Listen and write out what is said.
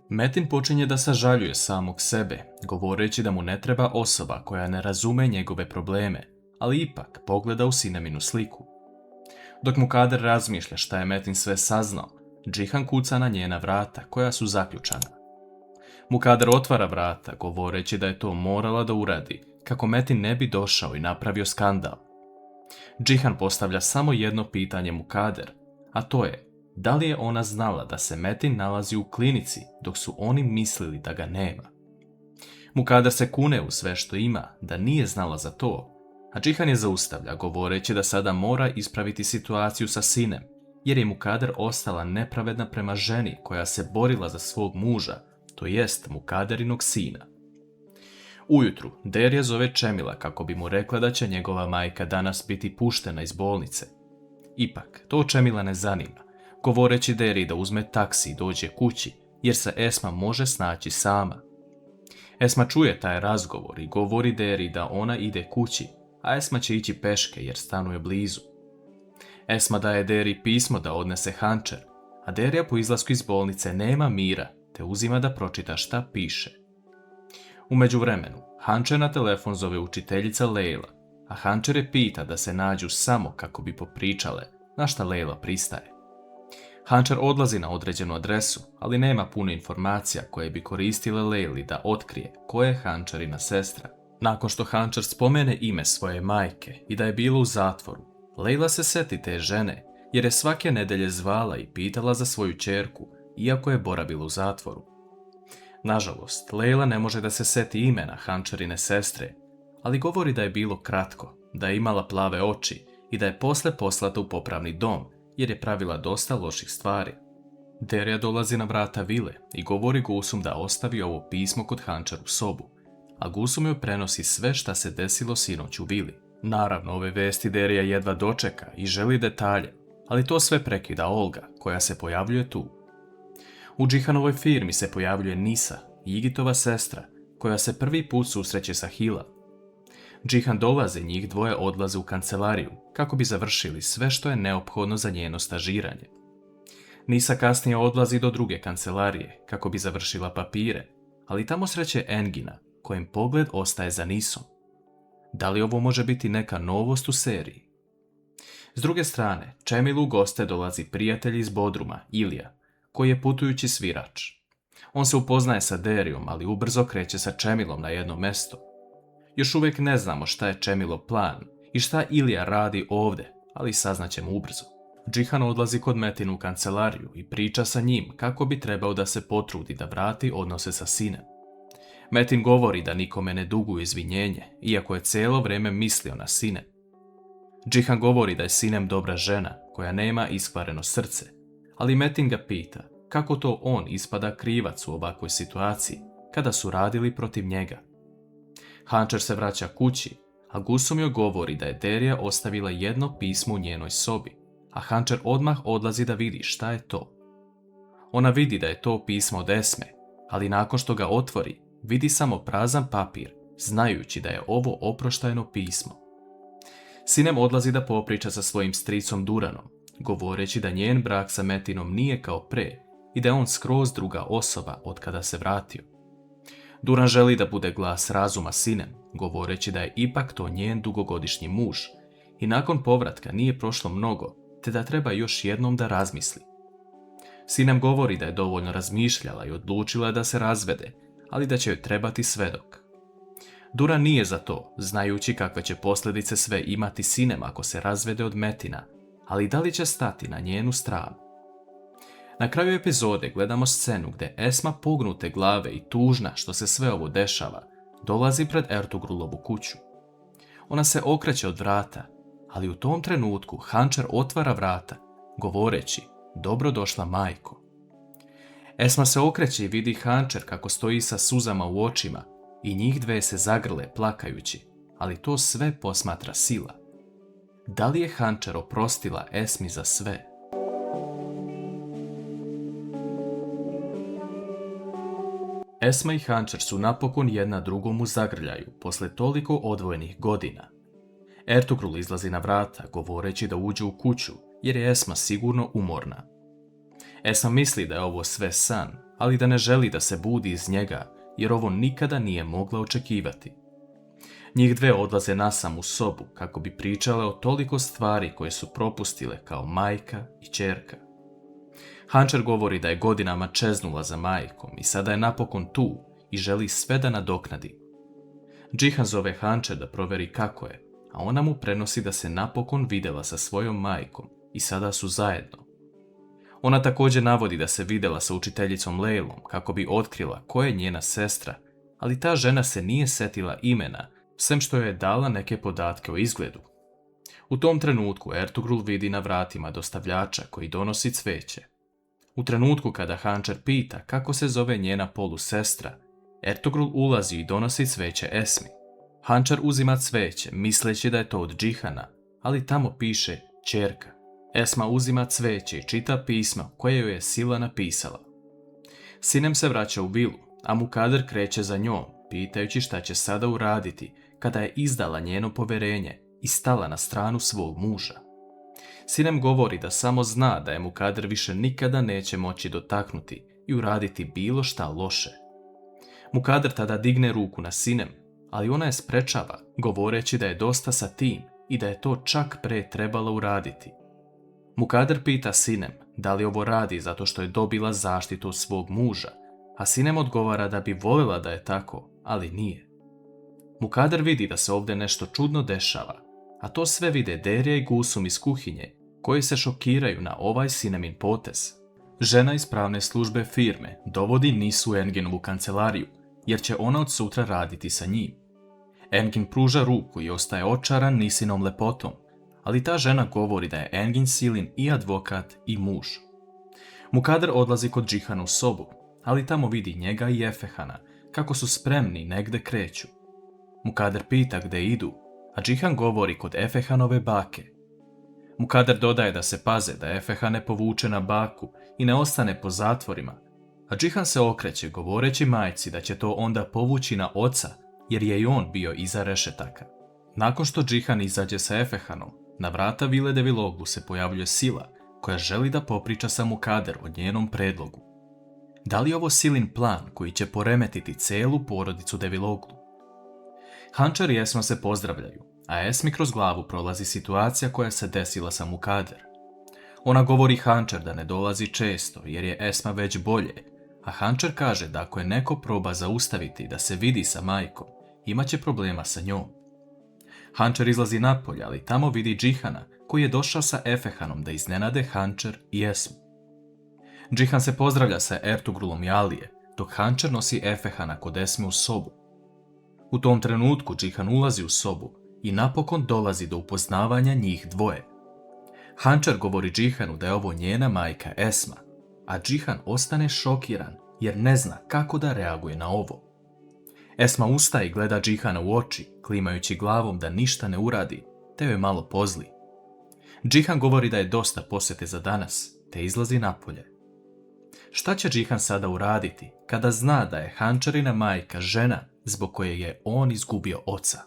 Metin počinje da sažaljuje samog sebe, govoreći da mu ne treba osoba koja ne razume njegove probleme, ali ipak pogleda u sineminu sliku. Dok Mukader razmišlja šta je Metin sve saznao, Džihan kuca na njena vrata koja su zaključana. Mukader otvara vrata, govoreći da je to morala da uradi, kako Metin ne bi došao i napravio skandal. Džihan postavlja samo jedno pitanje Mukader, a to je: da li je ona znala da se Metin nalazi u klinici dok su oni mislili da ga nema? Mukader se kune u sve što ima da nije znala za to, a Džihan je zaustavlja govoreći da sada mora ispraviti situaciju sa sinem, jer je Mukader ostala nepravedna prema ženi koja se borila za svog muža, to jest Mukaderinog sina. Ujutru Derya zove Čemila kako bi mu rekla da će njegova majka danas biti puštena iz bolnice. Ipak, to Čemila ne zanima, govoreći Deryi da uzme taksi i dođe kući, jer se Esma može snaći sama. Esma čuje taj razgovor i govori Deryi da ona ide kući, a Esma će ići peške jer stanuje blizu. Esma daje Deryi pismo da odnese Hančer, a Derya po izlasku iz bolnice nema mira, te uzima da pročita šta piše. U međuvremenu, Hančer na telefon zove učiteljica Lejla, a Hančer je pita da se nađu samo kako bi popričale, na šta Lejla pristaje. Hančer odlazi na određenu adresu, ali nema puno informacija koje bi koristile Lejli da otkrije ko je Hančerina sestra. Nakon što Hančer spomene ime svoje majke i da je bila u zatvoru, Lejla se seti te žene, jer je svake nedelje zvala i pitala za svoju ćerku, iako je boravila u zatvoru. Nažalost, Lejla ne može da se seti imena Hančerine sestre, ali govori da je bilo kratko, da je imala plave oči i da je posle poslata u popravni dom, jer je pravila dosta loših stvari. Derya dolazi na vrata vile i govori Gusum da ostavi ovo pismo kod Hančer u sobu, a Gusum joj prenosi sve šta se desilo sinoć u vili. Naravno, ove vesti Derya jedva dočeka i želi detalje, ali to sve prekida Olga, koja se pojavljuje tu. U Džihanovoj firmi se pojavljuje Nisa, Jigitova sestra, koja se prvi put susreće sa Hila. Džihan dolaze, njih dvoje odlaze u kancelariju, kako bi završili sve što je neophodno za njeno stažiranje. Nisa kasnije odlazi do druge kancelarije, kako bi završila papire, ali tamo sreće Engina, kojem pogled ostaje za Nisom. Da li ovo može biti neka novost u seriji? S druge strane, Čemilu u goste dolazi prijatelj iz Bodruma, Ilija, koji je putujući svirač. On se upoznaje sa Deryom, ali ubrzo kreće sa Čemilom na jedno mesto. Još uvijek ne znamo šta je Čemilov plan i šta Ilija radi ovdje, ali saznaćemo ubrzo. Džihan odlazi kod Metinu u kancelariju i priča sa njim kako bi trebao da se potrudi da vrati odnose sa sinem. Metin govori da nikome ne duguje izvinjenje, iako je cijelo vrijeme mislio na sine. Džihan govori da je sinem dobra žena koja nema iskvareno srce, ali Metin ga pita kako to on ispada krivac u ovakvoj situaciji kada su radili protiv njega. Hančer se vraća kući, a Gusum joj govori da je Derya ostavila jedno pismo u njenoj sobi, a Hančer odmah odlazi da vidi šta je to. Ona vidi da je to pismo od Esme, ali nakon što ga otvori, vidi samo prazan papir, znajući da je ovo oproštajno pismo. Sinem odlazi da popriča sa svojim stricom Duranom, govoreći da njen brak sa Metinom nije kao pre i da je on skroz druga osoba od kada se vratio. Duran želi da bude glas razuma sinem, govoreći da je ipak to njen dugogodišnji muž i nakon povratka nije prošlo mnogo, te da treba još jednom da razmisli. Sinem govori da je dovoljno razmišljala i odlučila da se razvede, ali da će joj trebati svedok. Duran nije za to, znajući kakve će posljedice sve imati sinem ako se razvede od Metina, ali da li će stati na njenu stranu? Na kraju epizode gledamo scenu gdje Esma pognute glave i tužna što se sve ovo dešava, dolazi pred Ertugrulovu kuću. Ona se okreće od vrata, ali u tom trenutku Hančer otvara vrata, govoreći: dobro došla majko. Esma se okreće i vidi Hančer kako stoji sa suzama u očima i njih dve se zagrle plakajući, ali to sve posmatra Sila. Da li je Hančer oprostila Esmi za sve? Esma i Hančer su napokon jedna drugom u zagrljaju posle toliko odvojenih godina. Ertugrul izlazi na vrata govoreći da uđu u kuću jer je Esma sigurno umorna. Esma misli da je ovo sve san, ali da ne želi da se budi iz njega, jer ovo nikada nije mogla očekivati. Njih dve odlaze nasam u sobu kako bi pričale o toliko stvari koje su propustile kao majka i ćerka. Hunter govori da je godinama čeznula za majkom i sada je napokon tu i želi sve da nadoknadi. Jihan zove Hunter da proveri kako je, a ona mu prenosi da se napokon vidjela sa svojom majkom i sada su zajedno. Ona također navodi da se vidjela sa učiteljicom Leilom kako bi otkrila ko je njena sestra, ali ta žena se nije setila imena, sem što joj je dala neke podatke o izgledu. U tom trenutku Ertugrul vidi na vratima dostavljača koji donosi cveće. U trenutku kada Hunter pita kako se zove njena polusestra, Ertugrul ulazi i donosi cveće Esmi. Hunter uzima cveće misleći da je to od Jihana, ali tamo piše ćerka. Esma uzima cveće i čita pismo koje joj je Sila napisala. Sinem se vraća u vilu, a Mukader kreće za njom, pitajući šta će sada uraditi kada je izdala njeno povjerenje i stala na stranu svog muža. Sinem govori da samo zna da je Mukader više nikada neće moći dotaknuti i uraditi bilo šta loše. Mukader tada digne ruku na Sinem, ali ona je sprečava, govoreći da je dosta sa tim i da je to čak pre trebala uraditi. Mukader pita Sinem da li ovo radi zato što je dobila zaštitu od svog muža, a Sinem odgovara da bi voljela da je tako, ali nije. Mukader vidi da se ovdje nešto čudno dešava, a to sve vide Derija i Gusum iz kuhinje, koji se šokiraju na ovaj Sinemin potez. Žena iz pravne službe firme dovodi Nisu u Enginovu kancelariju, jer će ona od sutra raditi sa njim. Engin pruža ruku i ostaje očaran Nisinom lepotom, ali ta žena govori da je Engin Silin i advokat i muž. Mukader odlazi kod Jihana u sobu, ali tamo vidi njega i Efehana, kako su spremni negde kreću. Mukader pita gde idu, a Jihan govori kod Efehanove bake. Mukader dodaje da se paze da Efehan ne povuče na baku i ne ostane po zatvorima, a Jihan se okreće govoreći majci da će to onda povući na oca, jer je i on bio iza rešetaka. Nakon što Jihan izađe sa Efehanom, na vrata vile Deviloglu se pojavljuje Sila, koja želi da popriča sa Mukader o njenom predlogu. Da li je ovo Silin plan koji će poremetiti celu porodicu Deviloglu? Hunter i Esma se pozdravljaju, a Esmi kroz glavu prolazi situacija koja se desila sa Mukader. Ona govori Hunter da ne dolazi često jer je Esma već bolje, a Hunter kaže da ako je neko proba zaustaviti da se vidi sa majkom, imaće problema sa njom. Hunter izlazi napolje, ali tamo vidi Jihana koji je došao sa Efehanom da iznenade Hunter i Esmu. Jihan se pozdravlja sa Ertugrulom i Alije, dok Hunter nosi Efehana kod Esme u sobu. U tom trenutku Jihan ulazi u sobu i napokon dolazi do upoznavanja njih dvoje. Hunter govori Jihanu da je ovo njena majka Esma, a Jihan ostane šokiran jer ne zna kako da reaguje na ovo. Esma ustaje i gleda Jihana u oči, klimajući glavom da ništa ne uradi, te joj malo pozli. Jihan govori da je dosta posjete za danas, te izlazi napolje. Šta će Jihan sada uraditi kada zna da je Hunterina majka žena zbog koje je on izgubio oca?